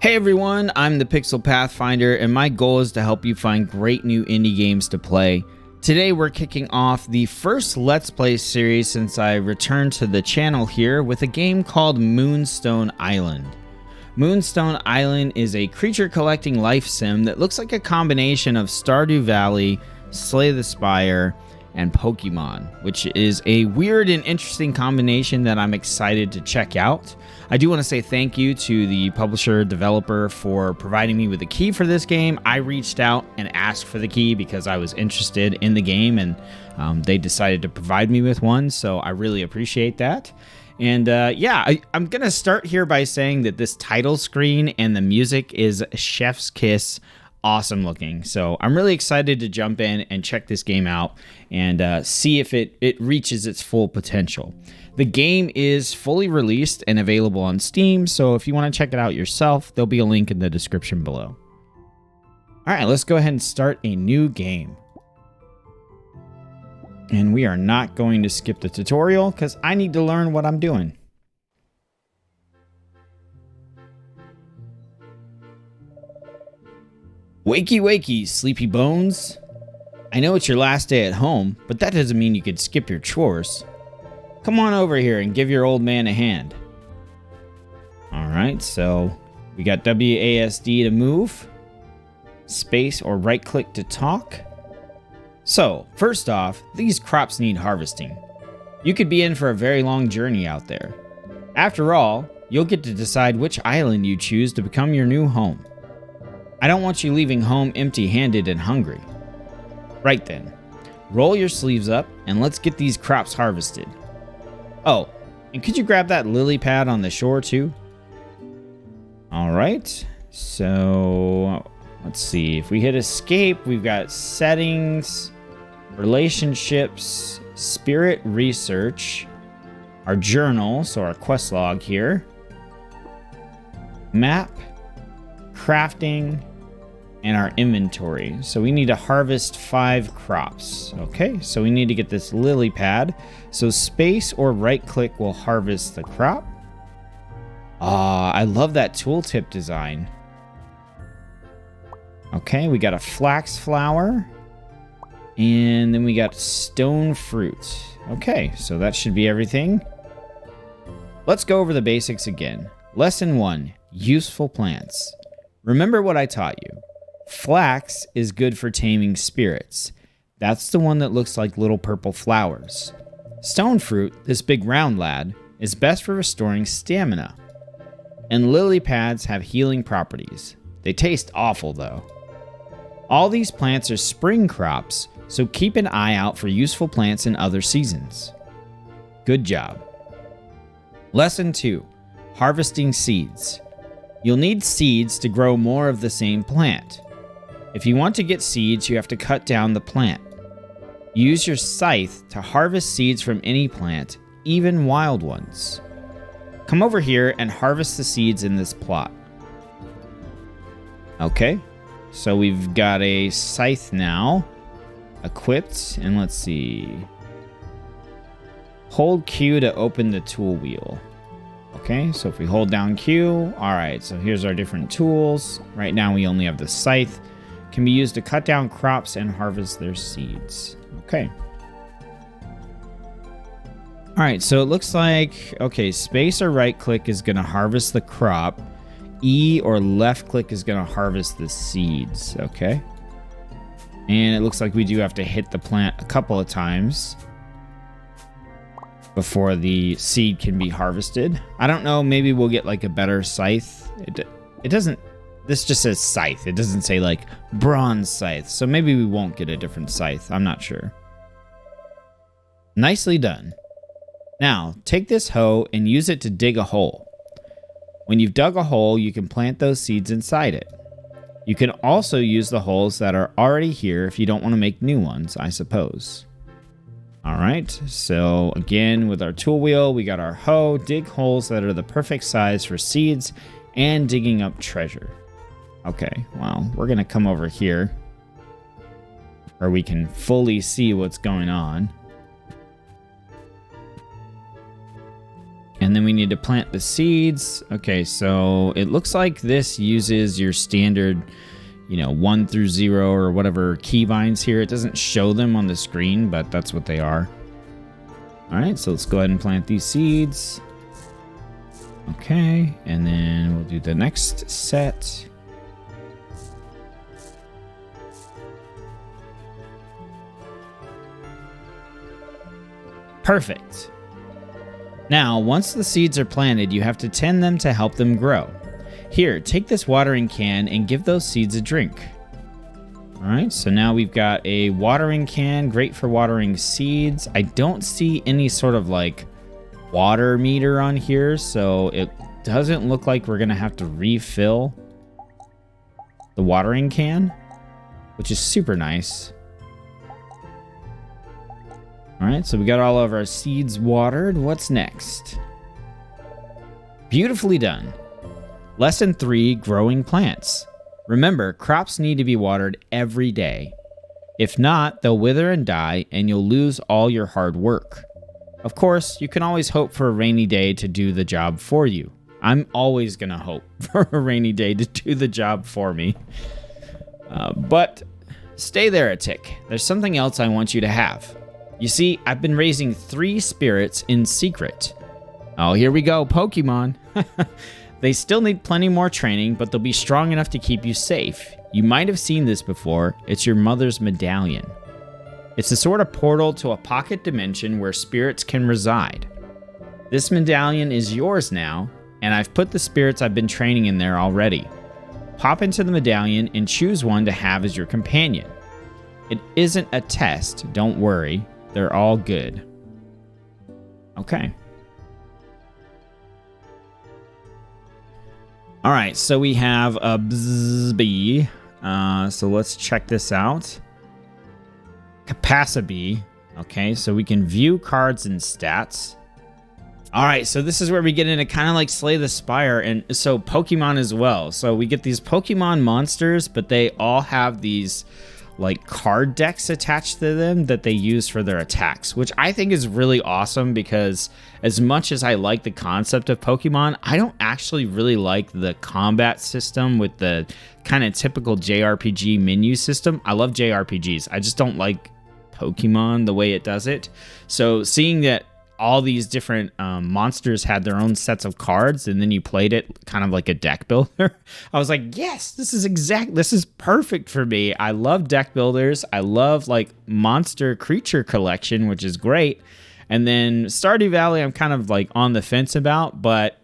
Hey everyone, I'm the Pixel Pathfinder, and my goal is to help you find great new indie games to play. Today we're kicking off the first Let's Play series since I returned to the channel here with a game called Moonstone Island. Moonstone Island is a creature collecting life sim that looks like a combination of Stardew Valley, Slay the Spire, and Pokemon, which is a weird and interesting combination that I'm excited to check out. I do want to say thank you to the publisher developer for providing me with the key for this game. I reached out and asked for the key because I was interested in the game, and they decided to provide me with one, so I really appreciate that. And I'm going to start here by saying that this title screen and the music is chef's kiss awesome looking. So I'm really excited to jump in and check this game out and see if it reaches its full potential. The game is fully released and available on Steam, so if you want to check it out yourself, there'll be a link in the description below. All right, let's go ahead and start a new game. And we are not going to skip the tutorial because I need to learn what I'm doing. Wakey wakey, sleepy bones. I know it's your last day at home, but that doesn't mean you could skip your chores. Come on over here and give your old man a hand. Alright, so we got WASD to move, space or right click to talk. So, first off, these crops need harvesting. You could be in for a very long journey out there. After all, you'll get to decide which island you choose to become your new home. I don't want you leaving home empty-handed and hungry. Right then, roll your sleeves up and let's get these crops harvested. Oh, and could you grab that lily pad on the shore too? Alright, so let's see. If we hit escape, we've got settings, relationships, spirit research, our journal, so our quest log here, map, crafting, and our inventory. So we need to harvest 5 crops. Okay, so we need to get this lily pad. So space or right click will harvest the crop. I love that tooltip design. Okay, we got a flax flower. And then we got stone fruit. Okay, so that should be everything. Let's go over the basics again. Lesson 1, useful plants. Remember what I taught you. Flax is good for taming spirits. That's the one that looks like little purple flowers. Stone fruit, this big round lad, is best for restoring stamina. And lily pads have healing properties. They taste awful though. All these plants are spring crops, so keep an eye out for useful plants in other seasons. Good job. Lesson 2, harvesting seeds. You'll need seeds to grow more of the same plant. If you want to get seeds, you have to cut down the plant. Use your scythe to harvest seeds from any plant, even wild ones. Come over here and harvest the seeds in this plot. Okay, so we've got a scythe now, equipped, and let's see. Hold Q to open the tool wheel. Okay, so if we hold down Q, alright, so here's our different tools. Right now we only have the scythe. Can be used to cut down crops and harvest their seeds. Okay. Alright, so it looks like, okay, space or right click is going to harvest the crop. E or left click is going to harvest the seeds. Okay. And it looks like we do have to hit the plant a couple of times before the seed can be harvested. I don't know, maybe we'll get like a better scythe. It doesn't, this just says scythe. It doesn't say like bronze scythe. So maybe we won't get a different scythe. I'm not sure. Nicely done. Now, take this hoe and use it to dig a hole. When you've dug a hole, you can plant those seeds inside it. You can also use the holes that are already here if you don't want to make new ones, I suppose. Alright, so again, with our tool wheel, we got our hoe, dig holes that are the perfect size for seeds, and digging up treasure. Okay, well, we're going to come over here where we can fully see what's going on. And then we need to plant the seeds. Okay, so it looks like this uses your standard, 1 through 0 or whatever keybinds here. It doesn't show them on the screen, but that's what they are. All right, so let's go ahead and plant these seeds. Okay, and then we'll do the next set. Perfect. Now, once the seeds are planted, you have to tend them to help them grow. Here, take this watering can and give those seeds a drink. All right, so now we've got a watering can, great for watering seeds. I don't see any sort of like water meter on here, so it doesn't look like we're gonna have to refill the watering can, which is super nice. All right, so we got all of our seeds watered. What's next? Beautifully done. Lesson 3, growing plants. Remember, crops need to be watered every day. If not, they'll wither and die, and you'll lose all your hard work. Of course, you can always hope for a rainy day to do the job for you. I'm always going to hope for a rainy day to do the job for me. But stay there a tick. There's something else I want you to have. You see, I've been raising 3 spirits in secret. Oh, here we go, Pokemon. They still need plenty more training, but they'll be strong enough to keep you safe. You might have seen this before. It's your mother's medallion. It's a sort of portal to a pocket dimension where spirits can reside. This medallion is yours now, and I've put the spirits I've been training in there already. Pop into the medallion and choose one to have as your companion. It isn't a test, don't worry. They're all good. Okay. All right, so we have a Bzz. So let's check this out. Capacity. Okay, so we can view cards and stats. All right, so this is where we get into kind of like Slay the Spire, and so Pokemon as well. So we get these Pokemon monsters, but they all have these like card decks attached to them that they use for their attacks, which I think is really awesome because as much as I like the concept of Pokemon, I don't actually really like the combat system with the kind of typical JRPG menu system. I love JRPGs. I just don't like Pokemon the way it does it. So seeing that all these different monsters had their own sets of cards, and then you played it kind of like a deck builder. I was like, yes, this is perfect for me. I love deck builders. I love like monster creature collection, which is great. And then Stardew Valley, I'm kind of like on the fence about, but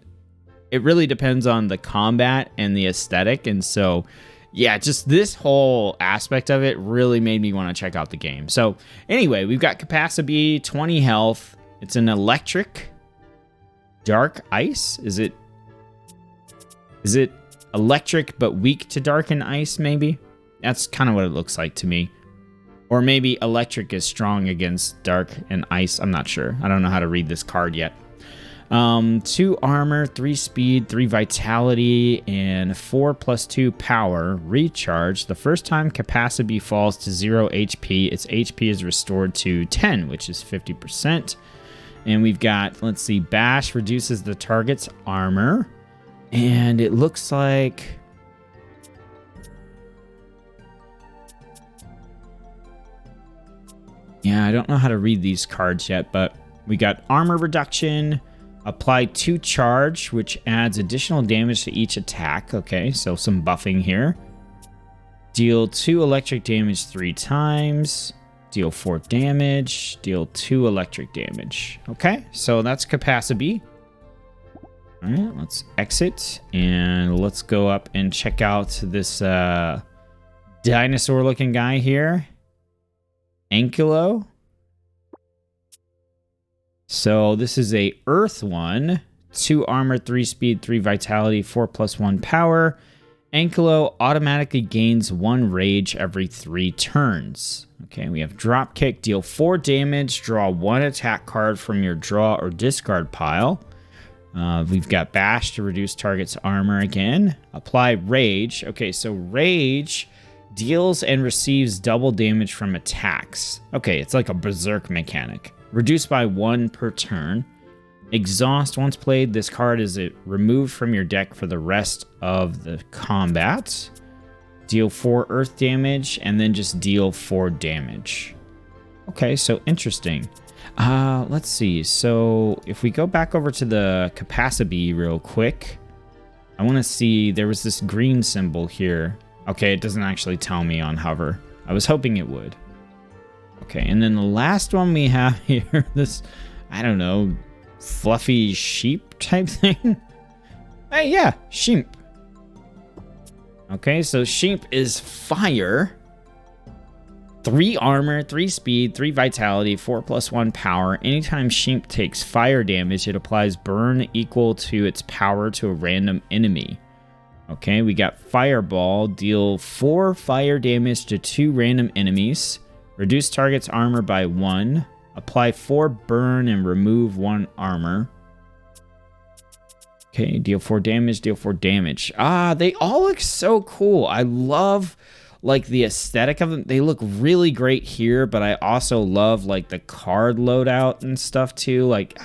it really depends on the combat and the aesthetic. And so, yeah, just this whole aspect of it really made me want to check out the game. So anyway, we've got capacity, 20 health. It's an electric dark ice. Is it electric but weak to dark and ice, maybe? That's kind of what it looks like to me. Or maybe electric is strong against dark and ice. I'm not sure. I don't know how to read this card yet. 2 armor, 3 speed, 3 vitality, and 4+2 power. Recharge. The first time capacity falls to 0 HP, its HP is restored to 10, which is 50%. And we've got, let's see, Bash reduces the target's armor. And it looks like... yeah, I don't know how to read these cards yet, but we got armor reduction, apply 2 charge, which adds additional damage to each attack. Okay, so some buffing here. Deal 2 electric damage 3 times. Deal 4 damage, deal 2 electric damage. Okay, so that's capacity. All right, let's exit and let's go up and check out this dinosaur-looking guy here. Ankylo. So this is a Earth one. 2 armor, 3 speed, 3 vitality, 4+1 power. Ankylo automatically gains 1 rage every 3 turns. Okay, we have drop kick, deal 4 damage, draw 1 attack card from your draw or discard pile. We've got bash to reduce target's armor again. Apply rage. Okay, so rage deals and receives double damage from attacks. Okay, it's like a berserk mechanic. Reduced by 1 per turn. Exhaust. Once played, this card is removed from your deck for the rest of the combat. Deal 4 earth damage, and then just deal 4 damage. Okay, so interesting. Let's see. So if we go back over to the capacity real quick, I want to see, there was this green symbol here. Okay, it doesn't actually tell me on hover. I was hoping it would. Okay, and then the last one we have here, this, I don't know, fluffy sheep type thing. Hey, yeah, sheep. Okay, so sheep is fire. 3 armor, 3 speed, 3 vitality, 4+1 power. Anytime sheep takes fire damage, it applies burn equal to its power to a random enemy. Okay, we got Fireball. Deal 4 fire damage to 2 random enemies. Reduce target's armor by 1. Apply 4 burn and remove 1 armor. Okay, deal 4 damage, deal 4 damage. They all look so cool. I love, like, the aesthetic of them. They look really great here, but I also love, like, the card loadout and stuff, too. Like,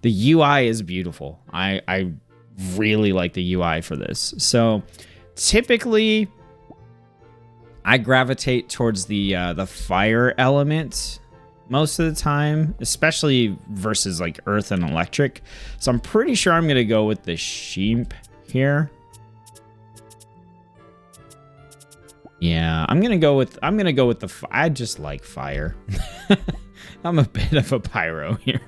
the UI is beautiful. I really like the UI for this. So, typically, I gravitate towards the fire element most of the time, especially versus like earth and electric. So I'm pretty sure I'm gonna go with the sheep here. Yeah, I'm gonna go with the. I just like fire. I'm a bit of a pyro here,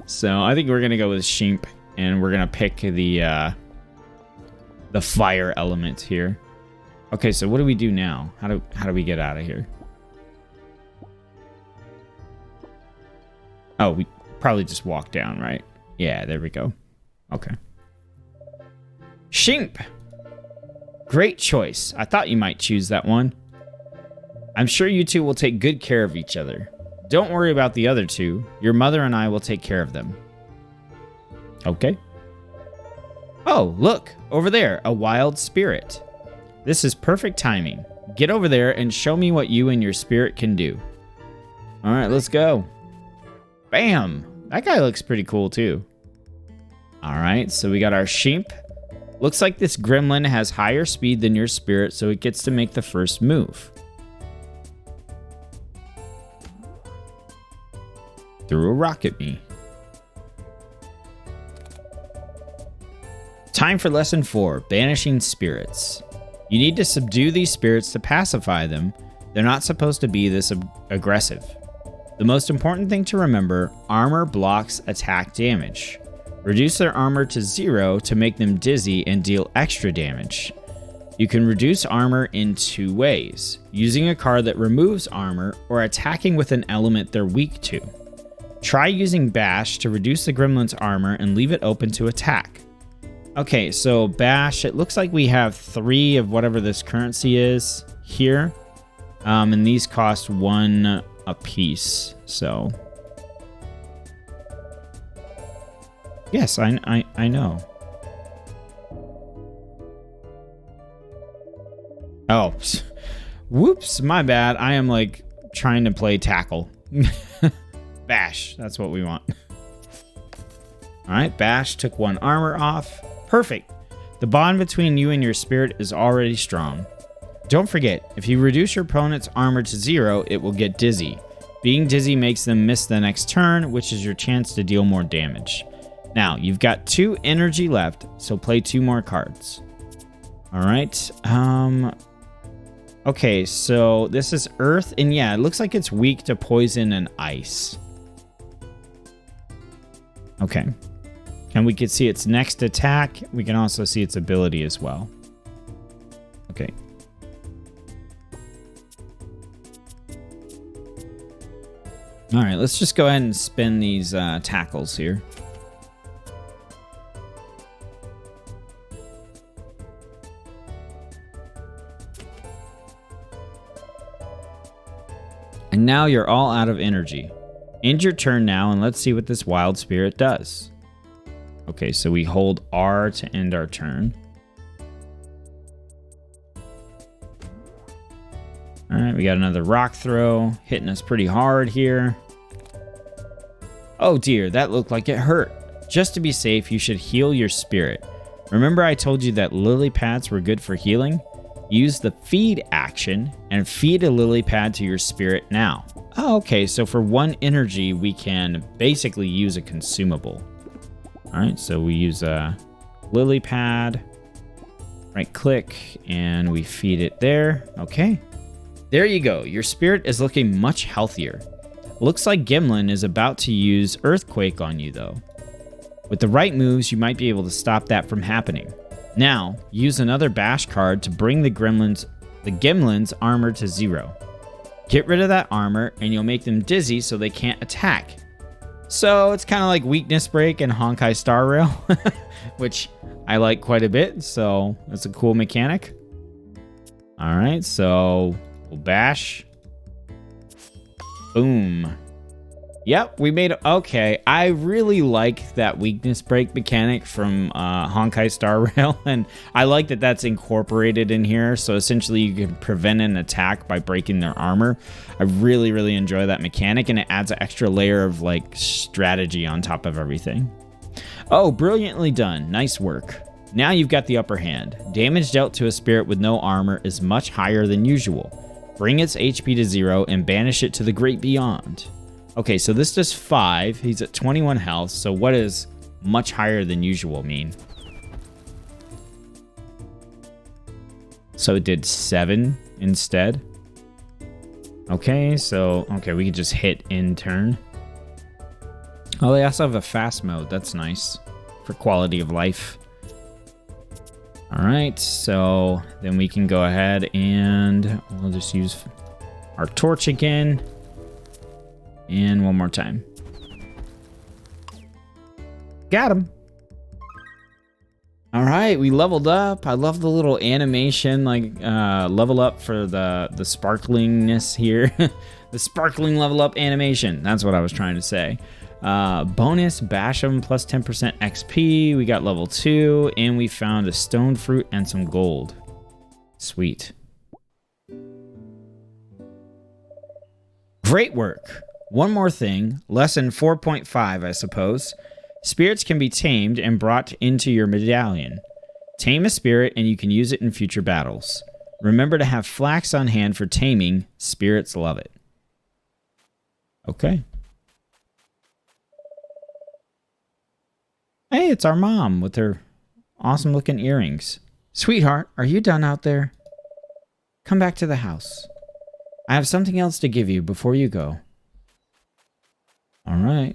so I think we're gonna go with sheep, and we're gonna pick the fire element here. Okay, so what do we do now? How do we get out of here? Oh, we probably just walk down, right? Yeah, there we go. Okay. Sheep. Great choice. I thought you might choose that one. I'm sure you two will take good care of each other. Don't worry about the other two. Your mother and I will take care of them. Okay. Oh, look. Over there. A wild spirit. This is perfect timing. Get over there and show me what you and your spirit can do. All right, let's go. Bam! That guy looks pretty cool, too. All right, so we got our sheep. Looks like this gremlin has higher speed than your spirit, so it gets to make the first move. Threw a rock at me. Time for lesson 4, banishing spirits. You need to subdue these spirits to pacify them. They're not supposed to be this aggressive. The most important thing to remember, armor blocks attack damage. Reduce their armor to 0 to make them dizzy and deal extra damage. You can reduce armor in 2 ways, using a card that removes armor or attacking with an element they're weak to. Try using Bash to reduce the gremlin's armor and leave it open to attack. Okay, so Bash, it looks like we have 3 of whatever this currency is here. And these cost 1 a piece, so yes, I know. Oh, whoops, my bad. I am like trying to play tackle. Bash, that's what we want. All right, Bash took 1 armor off. Perfect. The bond between you and your spirit is already strong. Don't forget, if you reduce your opponent's armor to 0, it will get dizzy. Being dizzy makes them miss the next turn, which is your chance to deal more damage. Now, you've got 2 energy left, so play 2 more cards. Alright, okay, so this is Earth, and yeah, it looks like it's weak to poison and ice. Okay. And we can see its next attack. We can also see its ability as well. Okay. All right, let's just go ahead and spin these tackles here. And now you're all out of energy. End your turn now, and let's see what this wild spirit does. Okay, so we hold R to end our turn. All right, we got another rock throw, hitting us pretty hard here. Oh dear, that looked like it hurt. Just to be safe, you should heal your spirit. Remember I told you that lily pads were good for healing? Use the feed action and feed a lily pad to your spirit now. Oh, okay, so for 1 energy, we can basically use a consumable. All right, so we use a lily pad, right click, and we feed it there. Okay, there you go. Your spirit is looking much healthier. Looks like Gimlin is about to use Earthquake on you, though. With the right moves, you might be able to stop that from happening. Now, use another bash card to bring the Gimlin's armor to 0. Get rid of that armor, and you'll make them dizzy so they can't attack. So it's kind of like Weakness Break and Honkai Star Rail, which I like quite a bit, so that's a cool mechanic. All right, so we'll bash. Boom. Yep, we made it. Okay, I really like that Weakness Break mechanic from Honkai Star Rail, and I like that that's incorporated in here, so essentially you can prevent an attack by breaking their armor. I really, really enjoy that mechanic, and it adds an extra layer of, like, strategy on top of everything. Oh, brilliantly done. Nice work. Now you've got the upper hand. Damage dealt to a spirit with no armor is much higher than usual. Bring its HP to 0 and banish it to the great beyond. Okay, so this does 5. He's at 21 health. So what does much higher than usual mean? So it did 7 instead. Okay, so we could just hit in turn. Oh, they also have a fast mode. That's nice for quality of life. All right, so then we can go ahead and we'll just use our torch again. And one more time. Got him. All right, we leveled up. I love the little animation, like level up for the sparklingness here. The sparkling level up animation. That's what I was trying to say. Bonus Basham plus 10% XP. We got level 2, and we found a stone fruit and some gold. Sweet. Great work. One more thing, lesson 4.5, I suppose. Spirits can be tamed and brought into your medallion. Tame a spirit and you can use it in future battles. Remember to have flax on hand for taming. Spirits love it. Okay. Hey, it's our mom with her awesome looking earrings. Sweetheart, are you done out there? Come back to the house. I have something else to give you before you go. All right.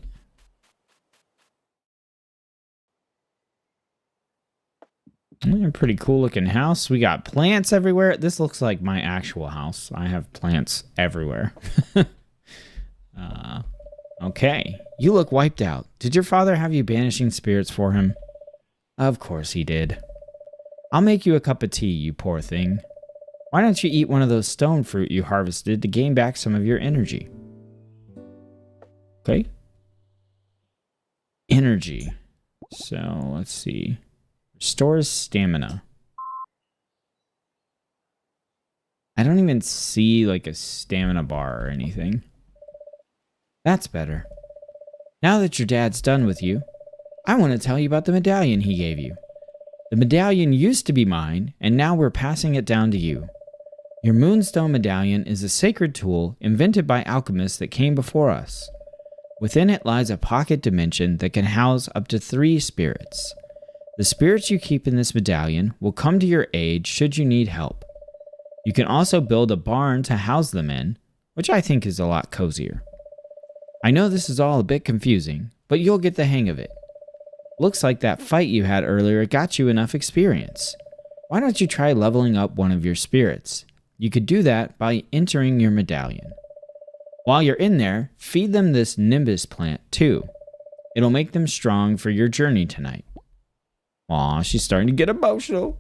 A pretty cool looking house. We got plants everywhere. This looks like my actual house. I have plants everywhere. Okay. You look wiped out. Did your father have you banishing spirits for him? Of course he did. I'll make you a cup of tea, you poor thing. Why don't you eat one of those stone fruit you harvested to gain back some of your energy? Okay. Energy. So, let's see. Restores stamina. I don't even see like a stamina bar or anything. That's better. Now that your dad's done with you, I want to tell you about the medallion he gave you. The medallion used to be mine, and now we're passing it down to you. Your Moonstone Medallion is a sacred tool invented by alchemists that came before us. Within it lies a pocket dimension that can house up to 3 spirits. The spirits you keep in this medallion will come to your aid should you need help. You can also build a barn to house them in, which I think is a lot cozier. I know this is all a bit confusing, but you'll get the hang of it. Looks like that fight you had earlier got you enough experience. Why don't you try leveling up one of your spirits? You could do that by entering your medallion. While you're in there, feed them this Nimbus plant too. It'll make them strong for your journey tonight. Aw, she's starting to get emotional.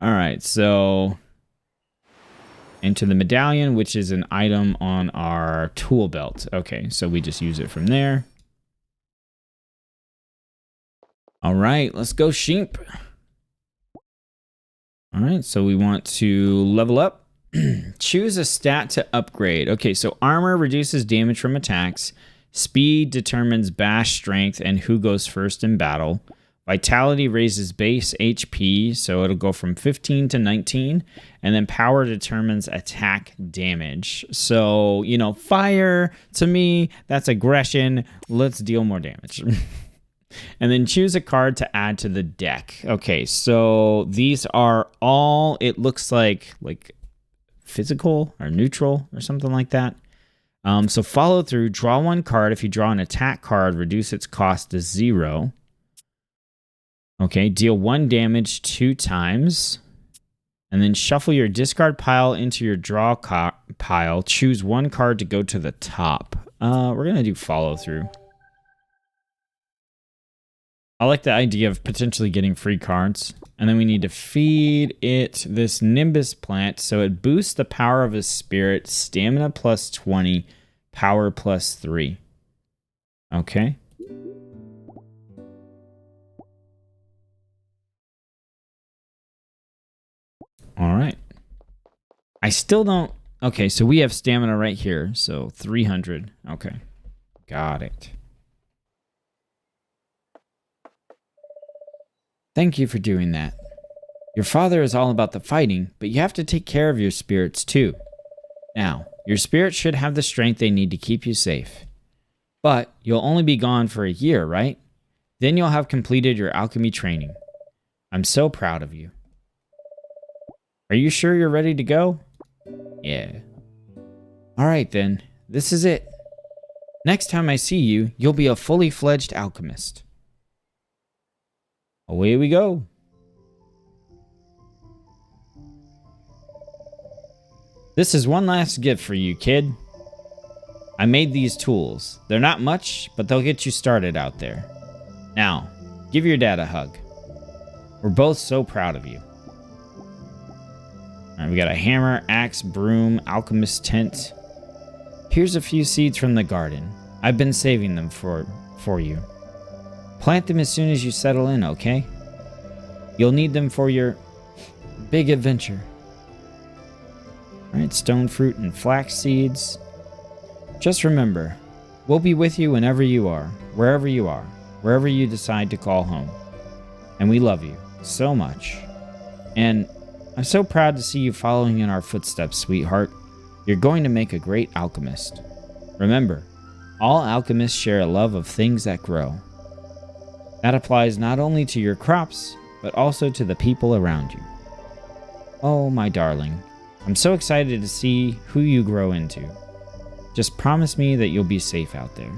All right, so into the medallion, which is an item on our tool belt. Okay, so we just use it from there. All right, let's go sheep. All right, so we want to level up. Choose a stat to upgrade. Okay, so armor reduces damage from attacks. Speed determines bash strength and who goes first in battle. Vitality raises base HP, so it'll go from 15 to 19. And then power determines attack damage. So, fire, to me, that's aggression. Let's deal more damage. And then choose a card to add to the deck. Okay, so these are all, it looks like physical or neutral or something like that. So follow through, draw one card. If you draw an attack card, reduce its cost to 0. Okay, deal 1 damage 2 times. And then shuffle your discard pile into your draw pile. Choose one card to go to the top. We're going to do follow through. I like the idea of potentially getting free cards. And then we need to feed it this Nimbus plant so it boosts the power of his spirit, stamina plus 20, power plus 3. Okay. All right. I still don't... Okay, so we have stamina right here. So 300. Okay. Got it. Thank you for doing that. Your father is all about the fighting, but you have to take care of your spirits too. Now, your spirits should have the strength they need to keep you safe. But you'll only be gone for a year, right? Then you'll have completed your alchemy training. I'm so proud of you. Are you sure you're ready to go? Yeah. All right then, this is it. Next time I see you, you'll be a fully fledged alchemist. Away we go. This is one last gift for you, kid. I made these tools. They're not much, but they'll get you started out there. Now, give your dad a hug. We're both so proud of you. All right, we got a hammer, axe, broom, alchemist tent. Here's a few seeds from the garden. I've been saving them for you. Plant them as soon as you settle in, okay? You'll need them for your big adventure. All right, stone fruit and flax seeds. Just remember, we'll be with you wherever you are, wherever you decide to call home. And we love you so much. And I'm so proud to see you following in our footsteps, sweetheart. You're going to make a great alchemist. Remember, all alchemists share a love of things that grow. That applies not only to your crops, but also to the people around you. Oh, my darling, I'm so excited to see who you grow into. Just promise me that you'll be safe out there.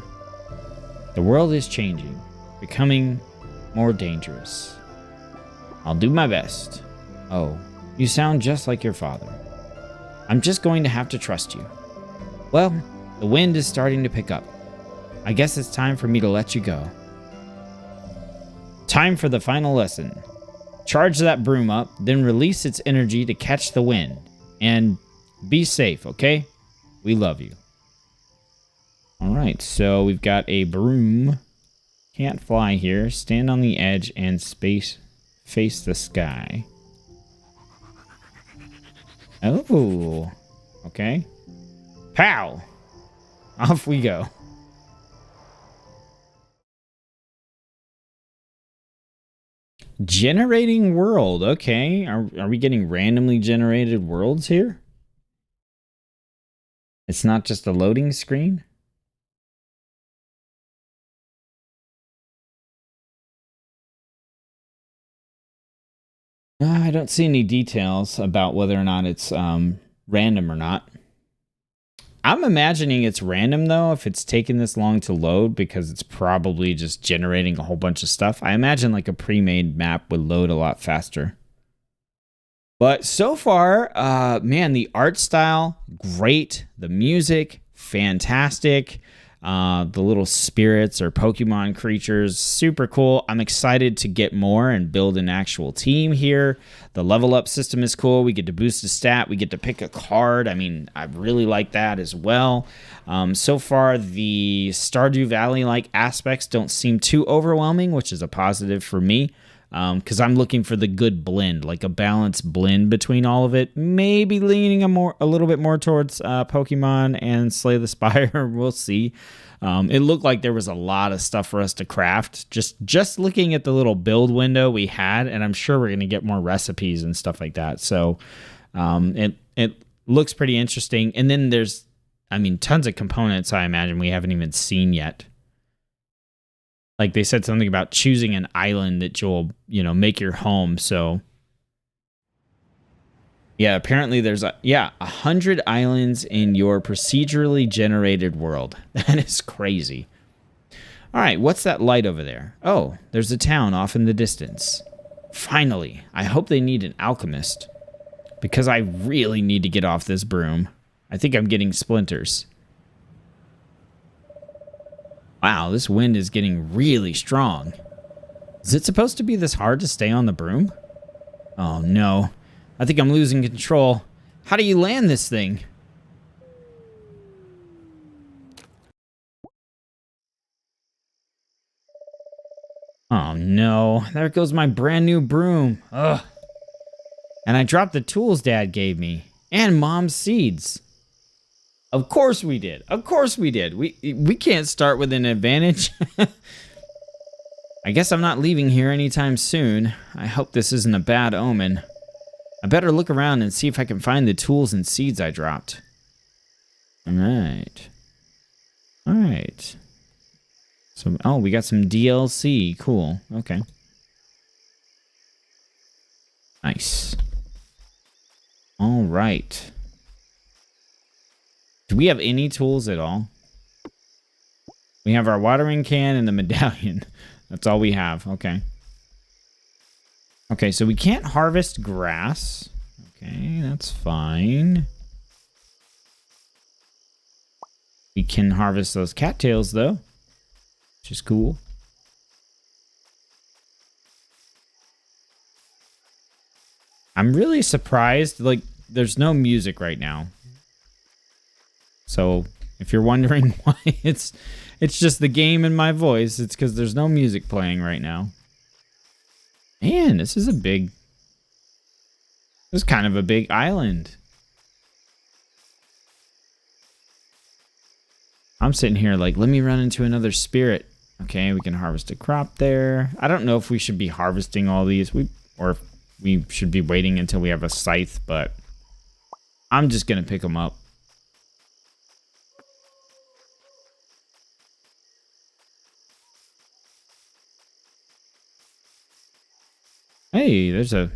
The world is changing, becoming more dangerous. I'll do my best. Oh, you sound just like your father. I'm just going to have to trust you. Well, the wind is starting to pick up. I guess it's time for me to let you go. Time for the final lesson. Charge that broom up, then release its energy to catch the wind. And be safe, okay? We love you. Alright, so we've got a broom. Can't fly here. Stand on the edge and face the sky. Oh, okay. Pow! Off we go. Generating world. Okay. Are we getting randomly generated worlds here? It's not just a loading screen? I don't see any details about whether or not it's random or not. I'm imagining it's random, though, if it's taking this long to load, because it's probably just generating a whole bunch of stuff. I imagine like a pre-made map would load a lot faster. But so far, man, the art style, great. The music, fantastic. The little spirits or Pokemon creatures, super cool. I'm excited to get more and build an actual team here. The level up system is cool. We get to boost a stat. We get to pick a card. I mean, I really like that as well. So far, the Stardew Valley-like aspects don't seem too overwhelming, which is a positive for me. because I'm looking for the good blend, like a balanced blend between all of it. Maybe leaning a little bit more towards Pokemon and Slay the Spire. We'll see. It looked like there was a lot of stuff for us to craft. Just looking at the little build window we had, and I'm sure we're going to get more recipes and stuff like that. So it looks pretty interesting. And then there's, tons of components I imagine we haven't even seen yet. Like they said something about choosing an island that you'll, make your home. So yeah, apparently there's 100 islands in your procedurally generated world. That is crazy. All right, what's that light over there? Oh, there's a town off in the distance. Finally, I hope they need an alchemist, because I really need to get off this broom. I think I'm getting splinters. Wow, this wind is getting really strong. Is it supposed to be this hard to stay on the broom? Oh no. I think I'm losing control. How do you land this thing? Oh no, there goes my brand new broom. Ugh. And I dropped the tools Dad gave me. And Mom's seeds. Of course we did. Of course we did. We can't start with an advantage. I guess I'm not leaving here anytime soon. I hope this isn't a bad omen. I better look around and see if I can find the tools and seeds I dropped. Alright. Alright. So, oh, we got some DLC. Cool. Okay. Nice. Alright. Do we have any tools at all? We have our watering can and the medallion. That's all we have. Okay. Okay, so we can't harvest grass. Okay, that's fine. We can harvest those cattails, though, which is cool. I'm really surprised, like, there's no music right now. So, if you're wondering why it's just the game and my voice, it's because there's no music playing right now. Man, this is kind of a big island. I'm sitting here like, let me run into another spirit. Okay, we can harvest a crop there. I don't know if we should be harvesting all these, or if we should be waiting until we have a scythe, but I'm just gonna pick them up. Hey, there's a...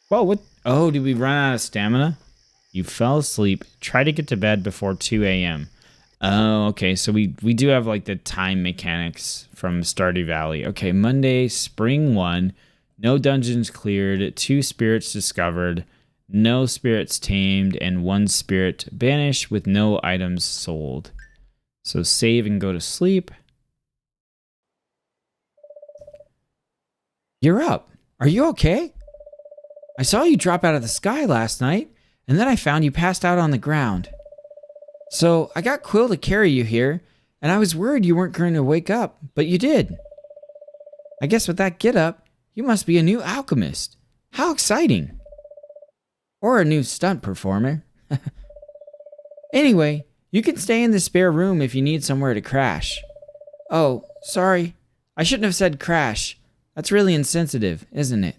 Whoa, what? Oh, did we run out of stamina? You fell asleep. Try to get to bed before 2 a.m. Oh, okay. So we do have like the time mechanics from Stardew Valley. Okay, Monday, Spring 1. No dungeons cleared. 2 spirits discovered. No spirits tamed. And 1 spirit banished with no items sold. So save and go to sleep. You're up. Are you okay? I saw you drop out of the sky last night, and then I found you passed out on the ground. So I got Quill to carry you here, and I was worried you weren't going to wake up, but you did. I guess with that get-up, you must be a new alchemist. How exciting. Or a new stunt performer. Anyway, you can stay in the spare room if you need somewhere to crash. Oh, sorry. I shouldn't have said crash. That's really insensitive, isn't it?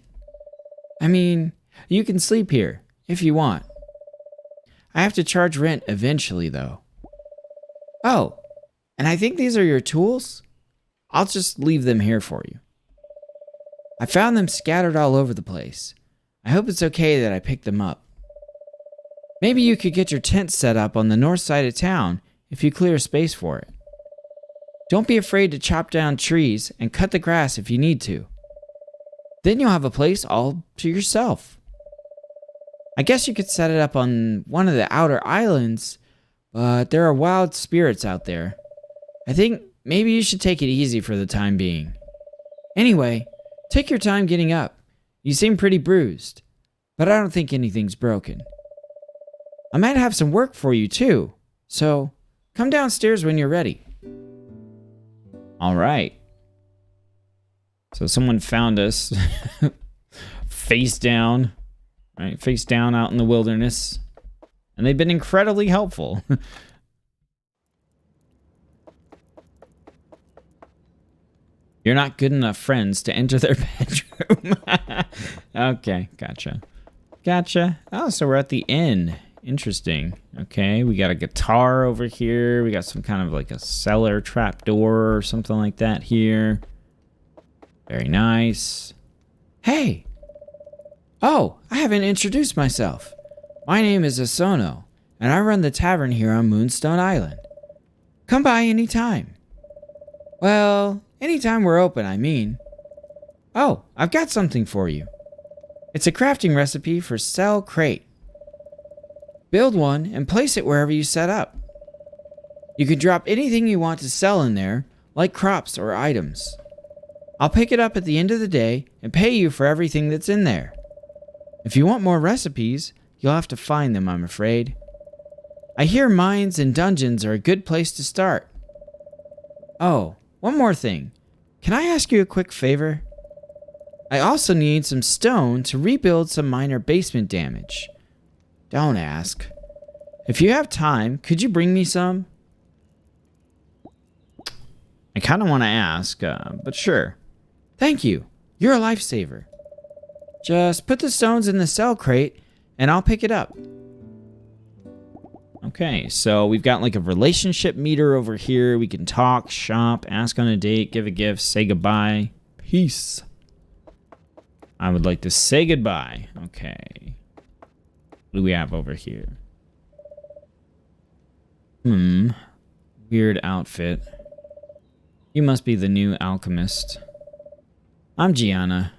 I mean, you can sleep here, if you want. I have to charge rent eventually, though. Oh, and I think these are your tools? I'll just leave them here for you. I found them scattered all over the place. I hope it's okay that I picked them up. Maybe you could get your tent set up on the north side of town if you clear space for it. Don't be afraid to chop down trees and cut the grass if you need to. Then you'll have a place all to yourself. I guess you could set it up on one of the outer islands, but there are wild spirits out there. I think maybe you should take it easy for the time being. Anyway, take your time getting up. You seem pretty bruised, but I don't think anything's broken. I might have some work for you too, so come downstairs when you're ready. All right. So someone found us face down, right? Face down out in the wilderness. And they've been incredibly helpful. You're not good enough friends to enter their bedroom. Okay, gotcha. Gotcha. Oh, so we're at the inn. Interesting. Okay, we got a guitar over here. We got some kind of like a cellar trap door or something like that here. Very nice. Hey! Oh, I haven't introduced myself. My name is Asono, and I run the tavern here on Moonstone Island. Come by anytime. Well, anytime we're open, I mean. Oh, I've got something for you. It's a crafting recipe for Sell Crate. Build one and place it wherever you set up. You can drop anything you want to sell in there, like crops or items. I'll pick it up at the end of the day and pay you for everything that's in there. If you want more recipes, you'll have to find them, I'm afraid. I hear mines and dungeons are a good place to start. Oh, one more thing. Can I ask you a quick favor? I also need some stone to rebuild some minor basement damage. Don't ask. If you have time, could you bring me some? I kind of want to ask, but sure. Thank you. You're a lifesaver. Just put the stones in the Sell Crate, and I'll pick it up. Okay, so we've got like a relationship meter over here. We can talk, shop, ask on a date, give a gift, say goodbye. Peace. I would like to say goodbye. Okay. What do we have over here? Weird outfit. You must be the new alchemist. I'm Gianna.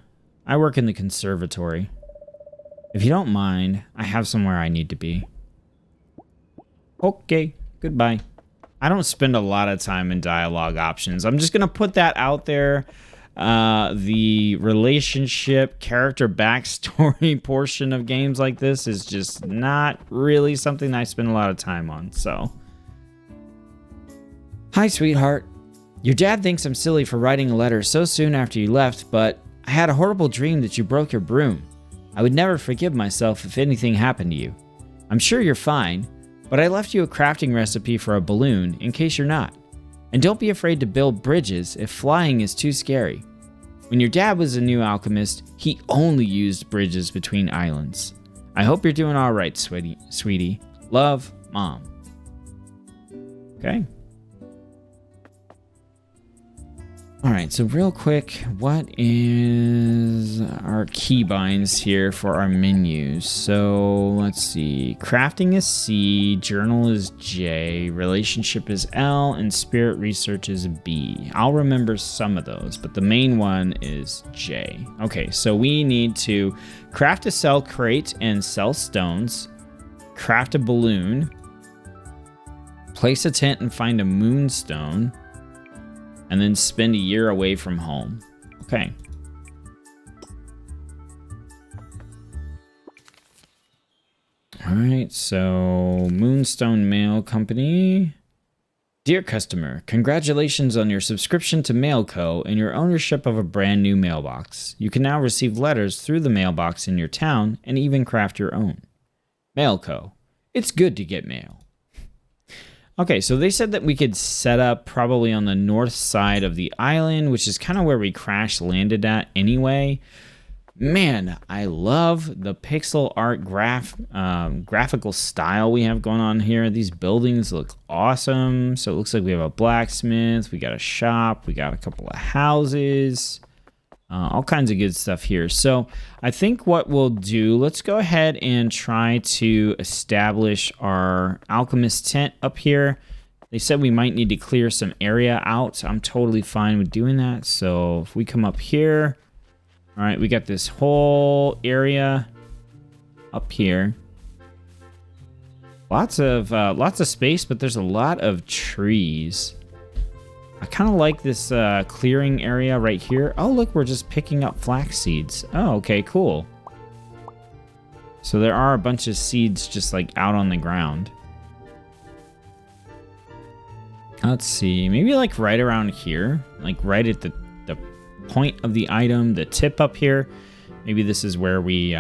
I work in the conservatory. If you don't mind, I have somewhere I need to be. Okay, goodbye. I don't spend a lot of time in dialogue options. I'm just going to put that out there. The relationship, character backstory portion of games like this is just not really something I spend a lot of time on, so. Hi, sweetheart. Your dad thinks I'm silly for writing a letter so soon after you left, but I had a horrible dream that you broke your broom. I would never forgive myself if anything happened to you. I'm sure you're fine, but I left you a crafting recipe for a balloon in case you're not. And don't be afraid to build bridges if flying is too scary. When your dad was a new alchemist, he only used bridges between islands. I hope you're doing all right, sweetie. Love, Mom. Okay. All right, so real quick, what is our keybinds here for our menus? So let's see, crafting is C, journal is J, relationship is L, and spirit research is B. I'll remember some of those, but the main one is J. Okay, so we need to craft a Sell Crate and sell stones, craft a balloon, place a tent and find a moonstone, and then spend a year away from home. Okay. All right, so Moonstone Mail Company. Dear customer, congratulations on your subscription to Mailco and your ownership of a brand new mailbox. You can now receive letters through the mailbox in your town and even craft your own. Mailco. It's good to get mail. Okay, so they said that we could set up probably on the north side of the island, which is kind of where we crash landed at anyway. Man, I love the pixel art graphical style we have going on here. These buildings look awesome. So it looks like we have a blacksmith, we got a shop, we got a couple of houses, all kinds of good stuff here. So I think what we'll do, let's go ahead and try to establish our alchemist tent up here. They said we might need to clear some area out. I'm totally fine with doing that. So if we come up here, all right, we got this whole area up here. Lots of space, but there's a lot of trees. I kind of like this clearing area right here. Oh, look, we're just picking up flax seeds. Oh, okay, cool. So there are a bunch of seeds just like out on the ground. Let's see, maybe like right around here, like right at the point of the item, the tip up here. Maybe this is where we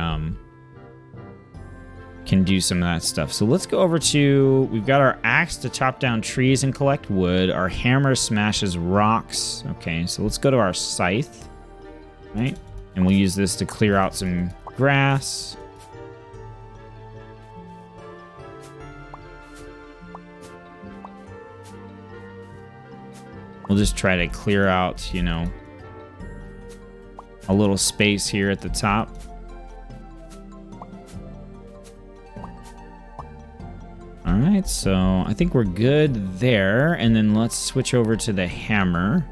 can do some of that stuff. So let's go over to, we've got our axe to chop down trees and collect wood. Our hammer smashes rocks. Okay, so let's go to our scythe, right? And we'll use this to clear out some grass. We'll just try to clear out, you know, a little space here at the top. All right, so I think we're good there. And then let's switch over to the hammer.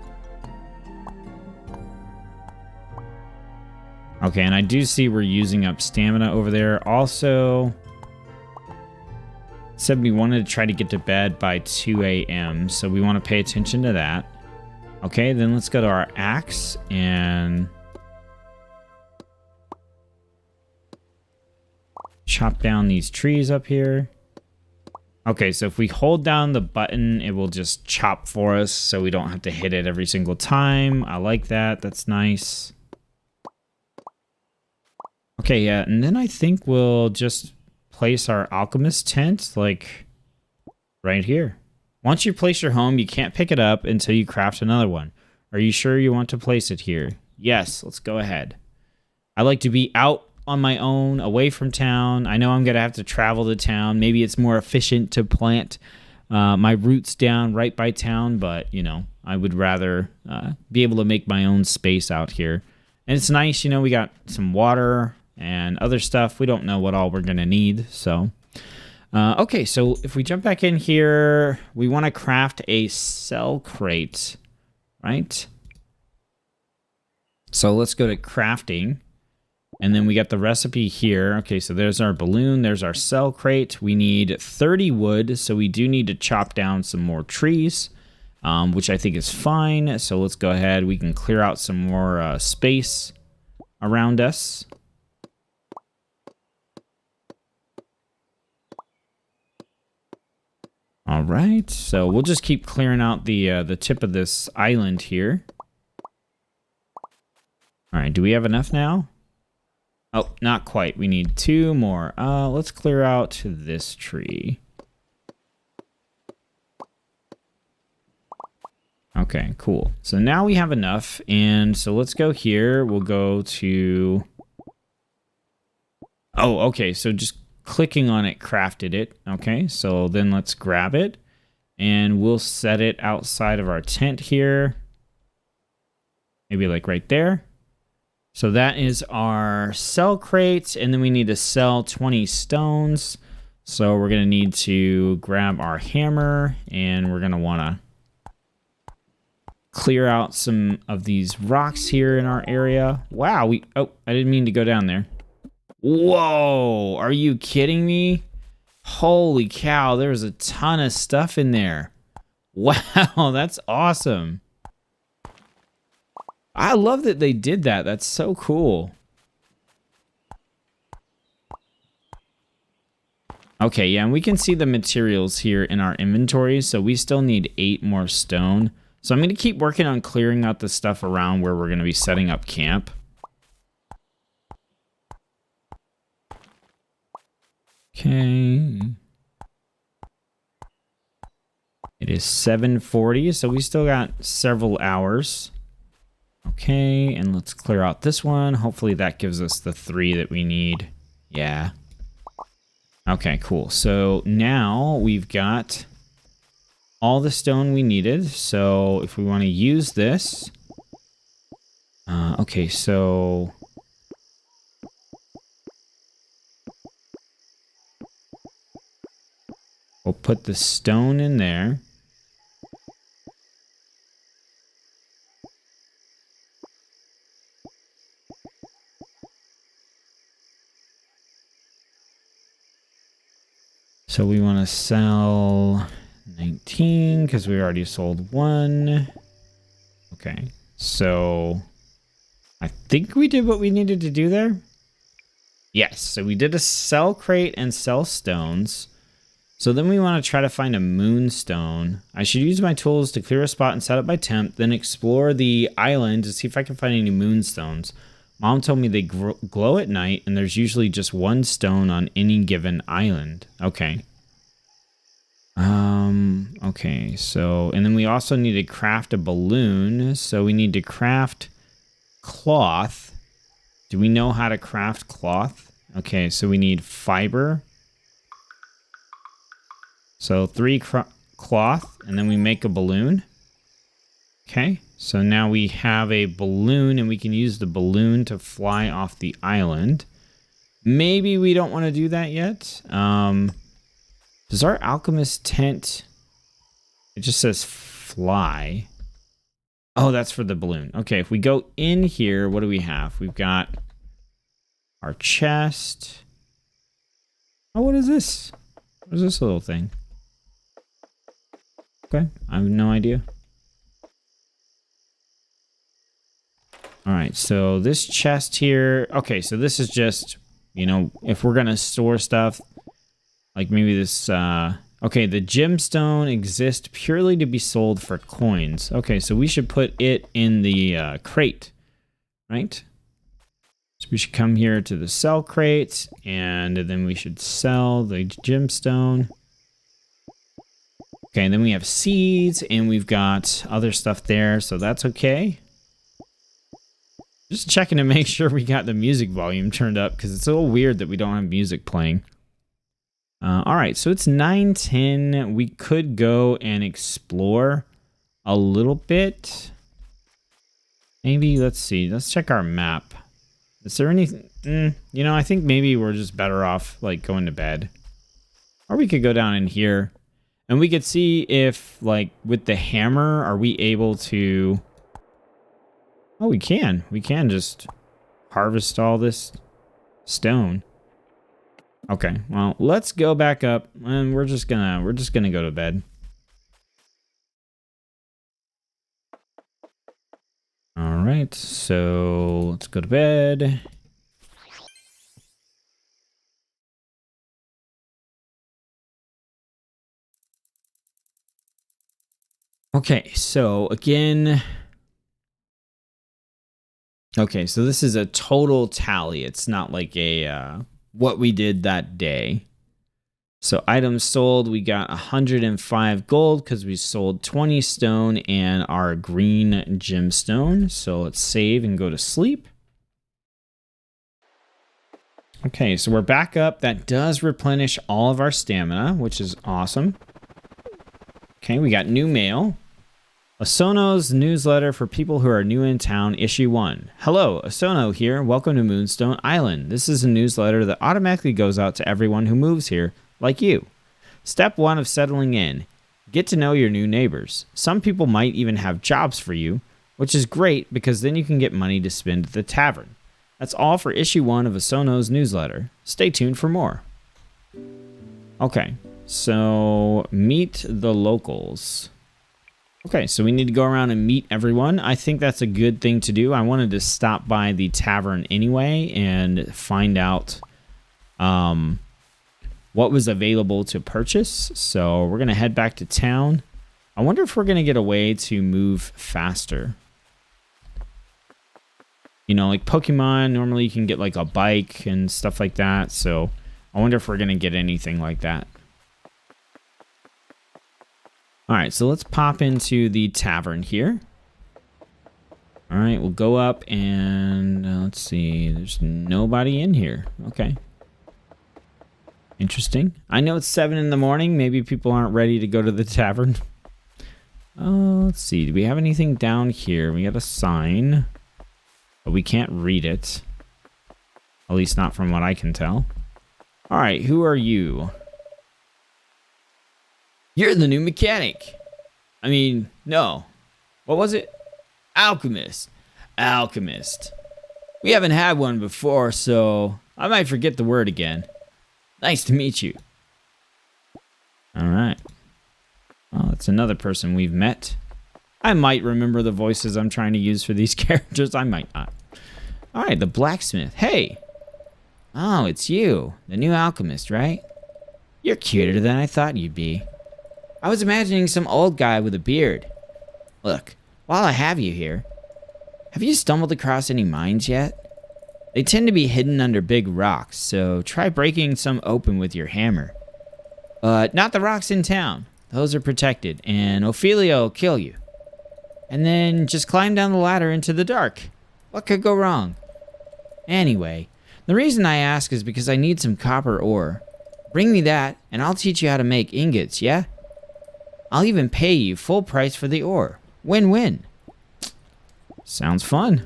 Okay, and I do see we're using up stamina over there. Also, said we wanted to try to get to bed by 2 a.m., so we want to pay attention to that. Okay, then let's go to our axe and chop down these trees up here. Okay, so if we hold down the button, it will just chop for us, so we don't have to hit it every single time. I like that. That's nice. Okay, yeah, and then I think we'll just place our alchemist tent, like, right here. Once you place your home, you can't pick it up until you craft another one. Are you sure you want to place it here? Yes, let's go ahead. I like to be out on my own, away from town. I know I'm going to have to travel to town. Maybe it's more efficient to plant my roots down right by town, but, you know, I would rather be able to make my own space out here. And it's nice, you know, we got some water and other stuff. We don't know what all we're going to need, so... okay, so if we jump back in here, we want to craft a cell crate, right? So let's go to crafting, and then we got the recipe here. Okay, so there's our balloon, there's our cell crate. We need 30 wood, so we do need to chop down some more trees, which I think is fine. So let's go ahead. We can clear out some more space around us. All right, so we'll just keep clearing out the tip of this island here. All right, do we have enough now? Oh, not quite. We need 2 more. Let's clear out this tree. Okay, cool. So now we have enough, and so let's go here. We'll go to... Oh, okay, so just clicking on it crafted it. Okay, so then let's grab it and we'll set it outside of our tent here. Maybe like right there. So that is our cell crate, and then we need to sell 20 stones. So we're going to need to grab our hammer, and we're going to want to clear out some of these rocks here in our area. Wow, I didn't mean to go down there. Whoa, are you kidding me? Holy cow, there's a ton of stuff in there. Wow, that's awesome. I love that they did that. That's so cool. Okay, yeah, and we can see the materials here in our inventory, so we still need 8 more stone. So I'm going to keep working on clearing out the stuff around where we're going to be setting up camp. Okay. It is 7:40, so we still got several hours. Okay, and let's clear out this one. Hopefully that gives us the 3 that we need. Yeah. Okay, cool. So now we've got all the stone we needed. So if we want to use this... okay, so... we'll put the stone in there. So we want to sell 19 because we already sold 1. Okay, so I think we did what we needed to do there. Yes, so we did a sell crate and sell stones. So then we want to try to find a moonstone. I should use my tools to clear a spot and set up my temp, then explore the island to see if I can find any moonstones. Mom told me they glow at night, and there's usually just one stone on any given island. Okay. Okay, so, and then we also need to craft a balloon. So we need to craft cloth. Do we know how to craft cloth? Okay, so we need fiber. So 3 cloth, and then we make a balloon. Okay, so now we have a balloon, and we can use the balloon to fly off the island. Maybe we don't want to do that yet. Does our alchemist tent... It just says fly. Oh, that's for the balloon. Okay, if we go in here, what do we have? We've got our chest. Oh, what is this? What is this little thing? Okay, I have no idea. All right, so this chest here. Okay, so this is just, you know, if we're going to store stuff, like maybe this, okay, the gemstone exists purely to be sold for coins. Okay, so we should put it in the crate, right? So we should come here to the sell crate, and then we should sell the gemstone. Okay, and then we have seeds, and we've got other stuff there, so that's okay. Just checking to make sure we got the music volume turned up, because it's a little weird that we don't have music playing. All right, so it's 9:10. We could go and explore a little bit. Maybe, let's see. Let's check our map. Is there anything? You know, I think maybe we're just better off, like, going to bed. Or we could go down in here. And we could see if, like, with the hammer, are we able to... Oh, we can. We can just harvest all this stone. Okay, well, let's go back up, and we're just gonna go to bed. All right, so let's go to bed. Okay, so again... Okay, so this is a total tally. It's not like a... what we did that day. So items sold, we got 105 gold because we sold 20 stone and our green gemstone. So let's save and go to sleep. Okay, so we're back up. That does replenish all of our stamina, which is awesome. Okay, we got new mail. Osono's newsletter for people who are new in town, issue 1. Hello, Osono here. Welcome to Moonstone Island. This is a newsletter that automatically goes out to everyone who moves here, like you. Step 1 of settling in. Get to know your new neighbors. Some people might even have jobs for you, which is great because then you can get money to spend at the tavern. That's all for issue 1 of Osono's newsletter. Stay tuned for more. Okay, so meet the locals. Okay, so we need to go around and meet everyone. I think that's a good thing to do. I wanted to stop by the tavern anyway and find out what was available to purchase. So we're going to head back to town. I wonder if we're going to get a way to move faster. You know, like Pokemon, normally you can get like a bike and stuff like that. So I wonder if we're going to get anything like that. All right, so let's pop into the tavern here. All right, we'll go up and let's see. There's nobody in here. Okay. Interesting. I know it's 7 in the morning. Maybe people aren't ready to go to the tavern. Let's see. Do we have anything down here? We got a sign, but we can't read it. At least not from what I can tell. All right, who are you? You're the new mechanic. I mean, no. What was it? Alchemist. Alchemist. We haven't had one before, so I might forget the word again. Nice to meet you. All right. Well, that's another person we've met. I might remember the voices I'm trying to use for these characters. I might not. All right, the blacksmith. Hey. Oh, it's you. The new alchemist, right? You're cuter than I thought you'd be. I was imagining some old guy with a beard. Look, while I have you here, have you stumbled across any mines yet? They tend to be hidden under big rocks, so try breaking some open with your hammer. But not the rocks in town. Those are protected, and Ophelia will kill you. And then just climb down the ladder into the dark. What could go wrong? Anyway, the reason I ask is because I need some copper ore. Bring me that, and I'll teach you how to make ingots, yeah? I'll even pay you full price for the ore. Win-win. Sounds fun.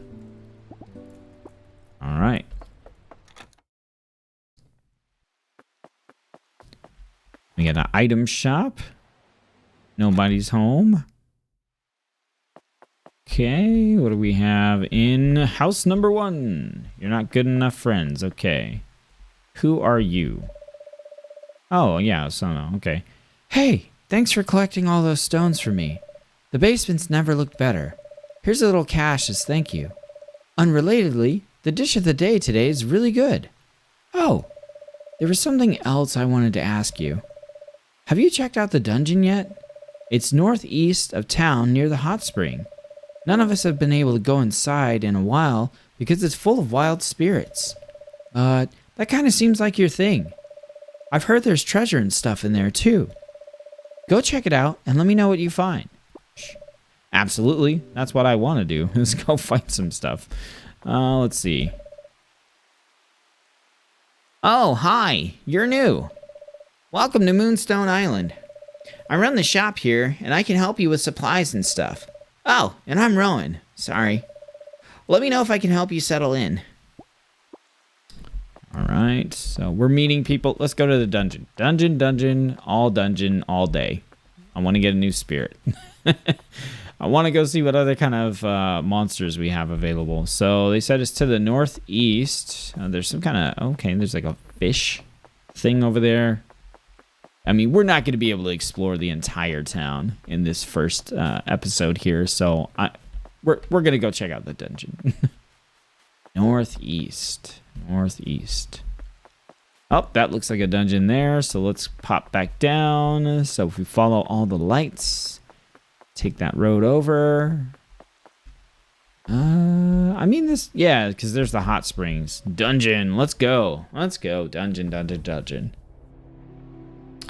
All right. We got an item shop. Nobody's home. Okay, what do we have in house number 1? You're not good enough friends. Okay. Who are you? Oh, yeah, Sono. Okay. Hey, thanks for collecting all those stones for me. The basement's never looked better. Here's a little cash as thank you. Unrelatedly, the dish of the day today is really good. Oh, there was something else I wanted to ask you. Have you checked out the dungeon yet? It's northeast of town near the hot spring. None of us have been able to go inside in a while because it's full of wild spirits. That kind of seems like your thing. I've heard there's treasure and stuff in there too. Go check it out and let me know what you find. Absolutely. That's what I want to do, is go find some stuff. Let's see. Oh, hi. You're new. Welcome to Moonstone Island. I run the shop here, and I can help you with supplies and stuff. Oh, and I'm Rowan. Sorry. Let me know if I can help you settle in. All right, so we're meeting people. Let's go to the dungeon. Dungeon, all day. I want to get a new spirit. I want to go see what other kind of monsters we have available. So they said it's to the northeast. There's some kind of, okay, there's like a fish thing over there. I mean, we're not going to be able to explore the entire town in this first episode here. So we're going to go check out the dungeon. Northeast. Oh, that looks like a dungeon there. So let's pop back down. So if we follow all the lights, take that road over. I mean this, yeah, because there's the hot springs. Dungeon, let's go. Dungeon.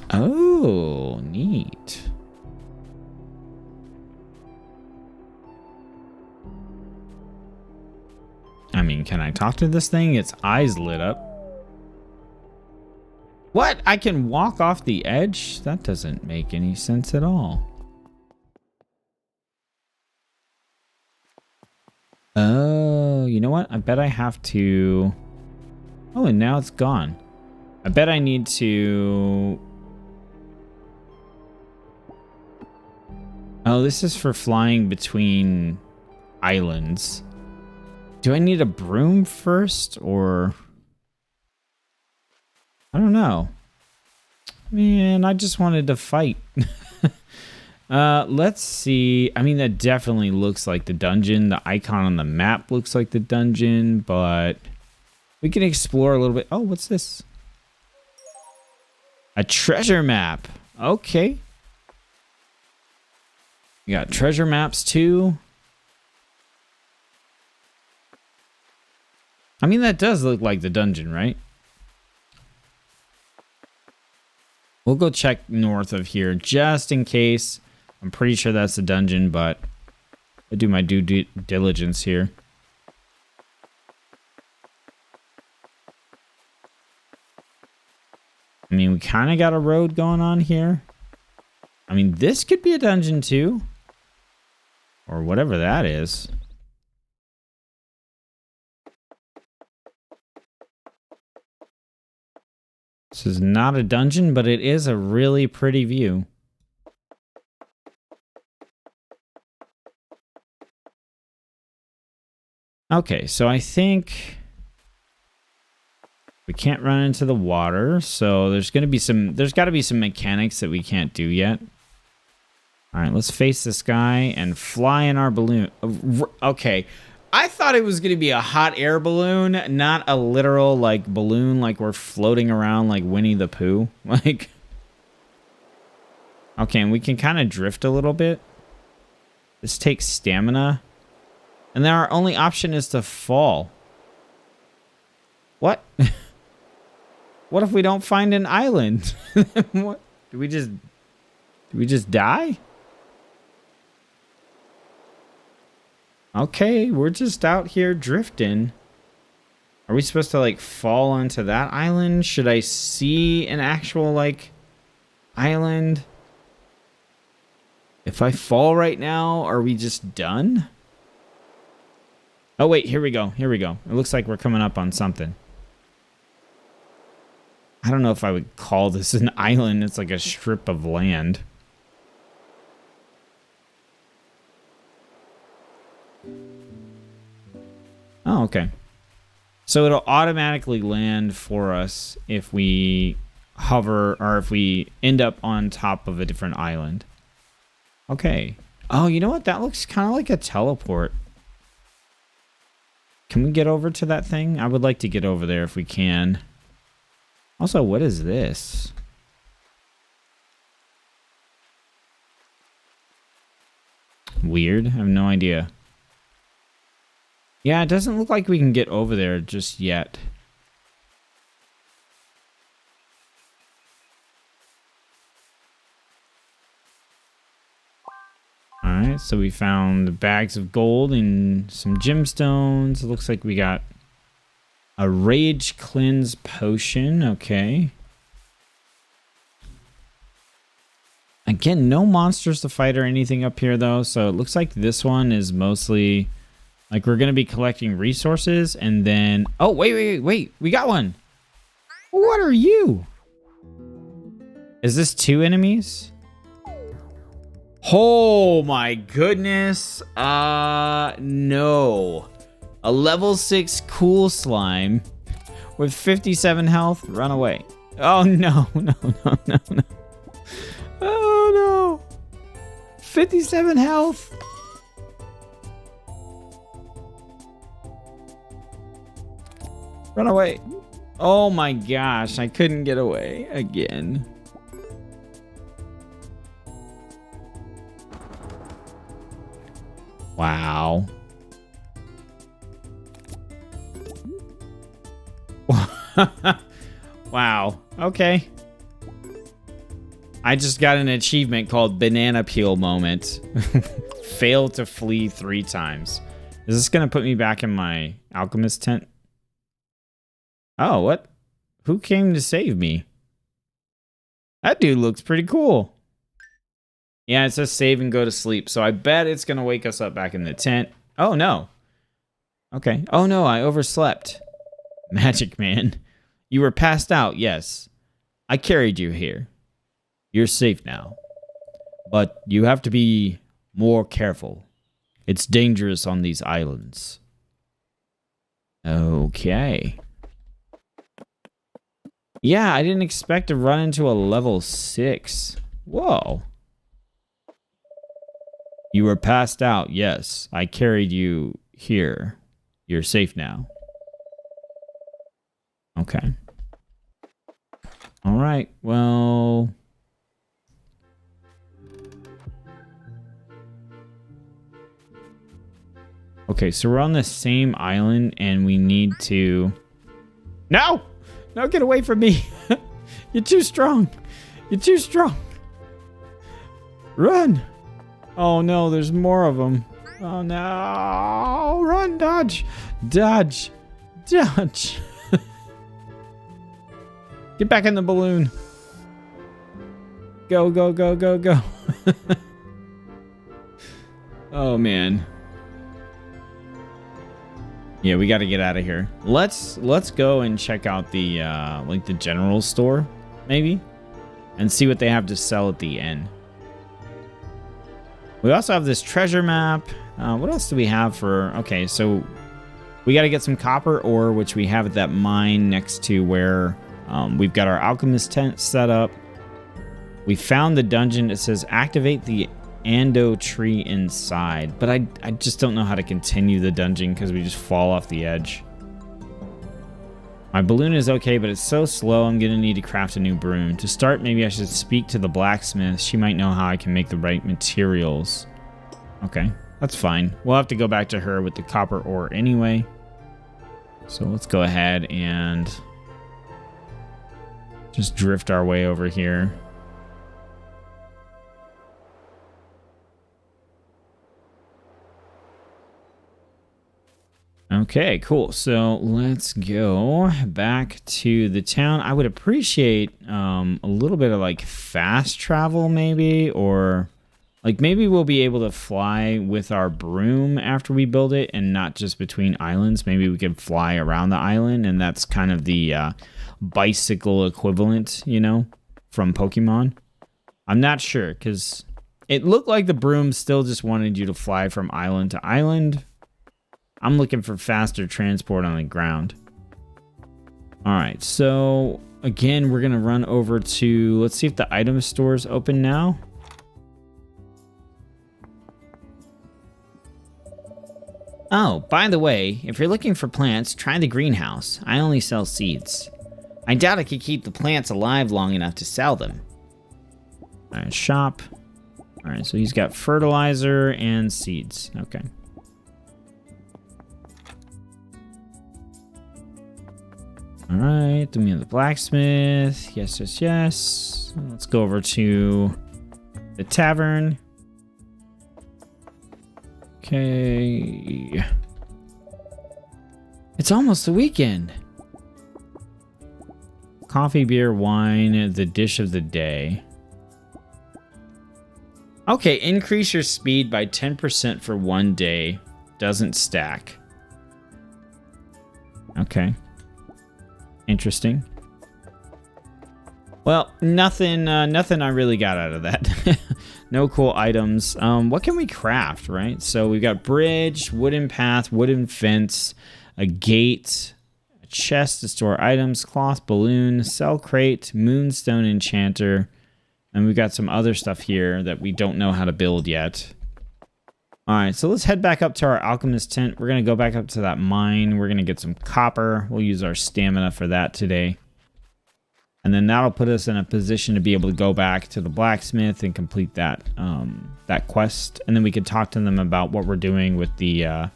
Oh, neat. I mean, can I talk to this thing? Its eyes lit up. What? I can walk off the edge? That doesn't make any sense at all. Oh, you know what? I bet I have to... Oh, and now it's gone. I bet I need to... Oh, this is for flying between islands. Do I need a broom first, or... I don't know. Man, I just wanted to fight. Let's see. I mean, that definitely looks like the dungeon. The icon on the map looks like the dungeon, but we can explore a little bit. Oh, what's this? A treasure map. Okay. You got treasure maps too. I mean, that does look like the dungeon, right? We'll go check north of here just in case. I'm pretty sure that's the dungeon, but I'll do my due diligence here. I mean, we kind of got a road going on here. I mean, this could be a dungeon too. Or whatever that is. This is not a dungeon, but it is a really pretty view. Okay, so I think we can't run into the water, so there's got to be some mechanics that we can't do yet. All right, let's face this guy and fly in our balloon. Okay, I thought it was going to be a hot air balloon, not a literal like balloon like we're floating around like Winnie the Pooh. Like, Okay, and we can kind of drift a little bit. This takes stamina. And then our only option is to fall. What? What if we don't find an island? What? Do we just die? Okay, we're just out here drifting. Are we supposed to like fall onto that island? Should I see an actual like island? If I fall right now, are we just done? Oh wait, here we go. Here we go. It looks like we're coming up on something. I don't know if I would call this an island. It's like a strip of land. Oh, okay. So it'll automatically land for us if we hover or if we end up on top of a different island. Okay. Oh, you know what? That looks kind of like a teleport. Can we get over to that thing? I would like to get over there if we can. Also, what is this? Weird. I have no idea. Yeah, it doesn't look like we can get over there just yet. Alright, so we found bags of gold and some gemstones. It looks like we got a rage cleanse potion. Okay. Again, no monsters to fight or anything up here, though. So it looks like this one is mostly... like, we're going to be collecting resources, and then... oh, wait. We got one. What are you? Is this 2 enemies? Oh, my goodness. No. A level 6 cool slime with 57 health. Run away. Oh, no. Oh, no. 57 health. Run away. Oh my gosh, I couldn't get away again. Wow. Wow. Okay. I just got an achievement called Banana Peel Moment. Failed to flee 3 times. Is this going to put me back in my alchemist tent? Oh, what? Who came to save me? That dude looks pretty cool. Yeah, it says save and go to sleep. So I bet it's going to wake us up back in the tent. Oh, no. Okay. Oh, no, I overslept. Magic man. You were passed out, yes. I carried you here. You're safe now. But you have to be more careful. It's dangerous on these islands. Okay. Yeah, I didn't expect to run into a level 6. Whoa. You were passed out, yes. I carried you here. You're safe now. Okay. All right, well... okay, so we're on the same island, and we need to... No! No, get away from me. You're too strong. You're too strong. Run. Oh, no, there's more of them. Oh, no. Run, dodge. Dodge. Dodge. Get back in the balloon. Go, go, go, go, go. Oh, man. Yeah, we got to get out of here. Let's go and check out the like the general store, maybe, and see what they have to sell at the end. We also have this treasure map. What else do we have for? Okay, so we got to get some copper ore, which we have at that mine next to where we've got our alchemist tent set up. We found the dungeon. It says activate the Ando tree inside, but I just don't know how to continue the dungeon because we just fall off the edge. My balloon is okay, but it's so slow, I'm going to need to craft a new broom. To start, maybe I should speak to the blacksmith. She might know how I can make the right materials. Okay, that's fine. We'll have to go back to her with the copper ore anyway. So let's go ahead and just drift our way over here. Okay, cool. So let's go back to the town. I would appreciate a little bit of like fast travel maybe, or like maybe we'll be able to fly with our broom after we build it and not just between islands. Maybe we can fly around the island, and that's kind of the bicycle equivalent, you know, from Pokemon. I'm not sure because it looked like the broom still just wanted you to fly from island to island. I'm looking for faster transport on the ground. All right, so again, we're gonna run over to, let's see if the item store is open now. Oh, by the way, if you're looking for plants, try the greenhouse. I only sell seeds. I doubt I could keep the plants alive long enough to sell them. All right, shop. All right, so he's got fertilizer and seeds. Okay. All right, then we have the blacksmith. Yes, yes, yes. Let's go over to the tavern. Okay. It's almost the weekend. Coffee, beer, wine, the dish of the day. Okay, increase your speed by 10% for 1 day. Doesn't stack. Okay. Interesting. Well, nothing I really got out of that. No cool items. What can we craft, right? So we've got bridge, wooden path, wooden fence, a gate, a chest to store items, cloth balloon, cell crate, moonstone enchanter, and we've got some other stuff here that we don't know how to build yet. All right, so let's head back up to our alchemist tent. We're going to go back up to that mine. We're going to get some copper. We'll use our stamina for that today. And then that'll put us in a position to be able to go back to the blacksmith and complete that that quest. And then we can talk to them about what we're doing with the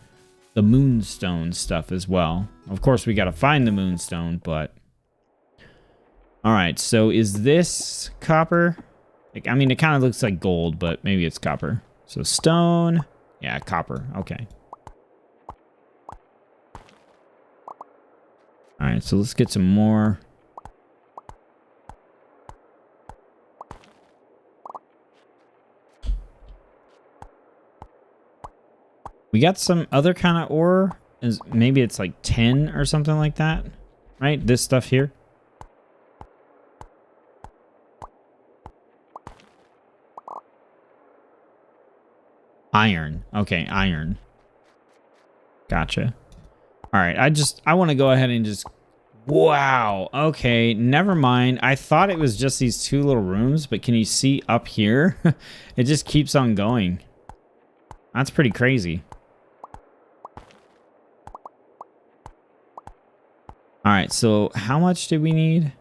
moonstone stuff as well. Of course, we got to find the moonstone, but... All right, so is this copper? Like, I mean, it kind of looks like gold, but maybe it's copper. So stone... Yeah, copper. Okay. All right, so let's get some more. We got some other kind of ore. Maybe it's like 10 or something like that, right? This stuff here. Iron. Okay, iron. Gotcha. All right, I want to go ahead and just... Wow. Okay, never mind. I thought it was just these two little rooms, but can you see up here? It just keeps on going. That's pretty crazy. All right, so how much did we need?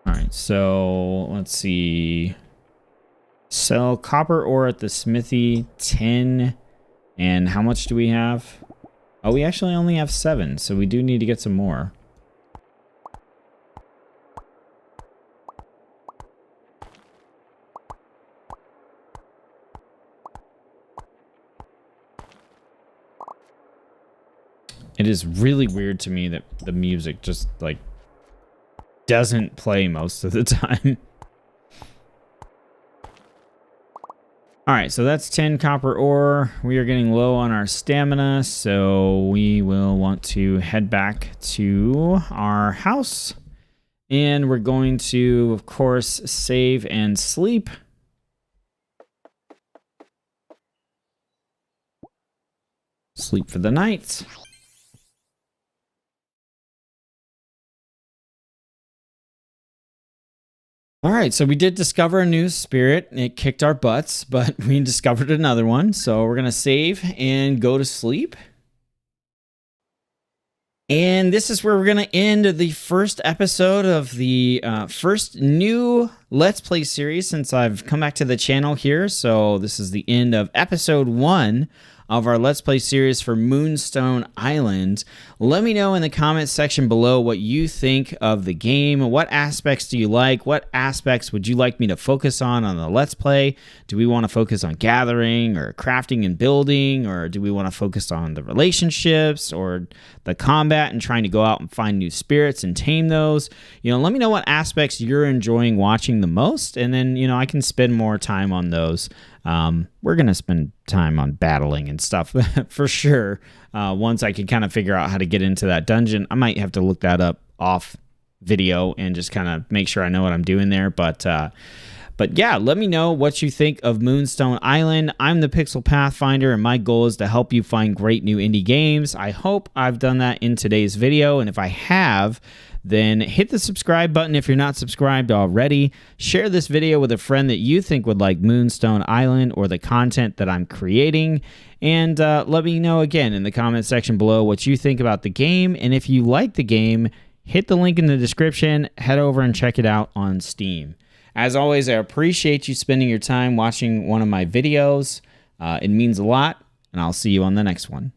All right, so let's see... Sell copper ore at the smithy, 10. And how much do we have? Oh, we actually only have 7, so we do need to get some more. It is really weird to me that the music just, like, doesn't play most of the time. All right, so that's 10 copper ore. We are getting low on our stamina, so we will want to head back to our house. And we're going to, of course, save and sleep. Sleep for the night. All right, so we did discover a new spirit. It kicked our butts, but we discovered another one. So we're going to save and go to sleep. And this is where we're going to end the first episode of the first new Let's Play series since I've come back to the channel here. So this is the end of episode 1 of our Let's Play series for Moonstone Island. Let me know in the comments section below what you think of the game. What aspects do you like? What aspects would you like me to focus on the Let's Play? Do we want to focus on gathering or crafting and building? Or do we want to focus on the relationships or the combat and trying to go out and find new spirits and tame those? Let me know what aspects you're enjoying watching the most, and then, I can spend more time on those. We're going to spend time on battling and stuff for sure. Once I can kind of figure out how to get into that dungeon, I might have to look that up off video and just kind of make sure I know what I'm doing there. But yeah, let me know what you think of Moonstone Island. I'm the Pixel Pathfinder, and my goal is to help you find great new indie games. I hope I've done that in today's video, and if I have, then hit the subscribe button if you're not subscribed already. Share this video with a friend that you think would like Moonstone Island or the content that I'm creating. And let me know again in the comment section below what you think about the game. And if you like the game, hit the link in the description. Head over and check it out on Steam. As always, I appreciate you spending your time watching one of my videos. It means a lot, and I'll see you on the next one.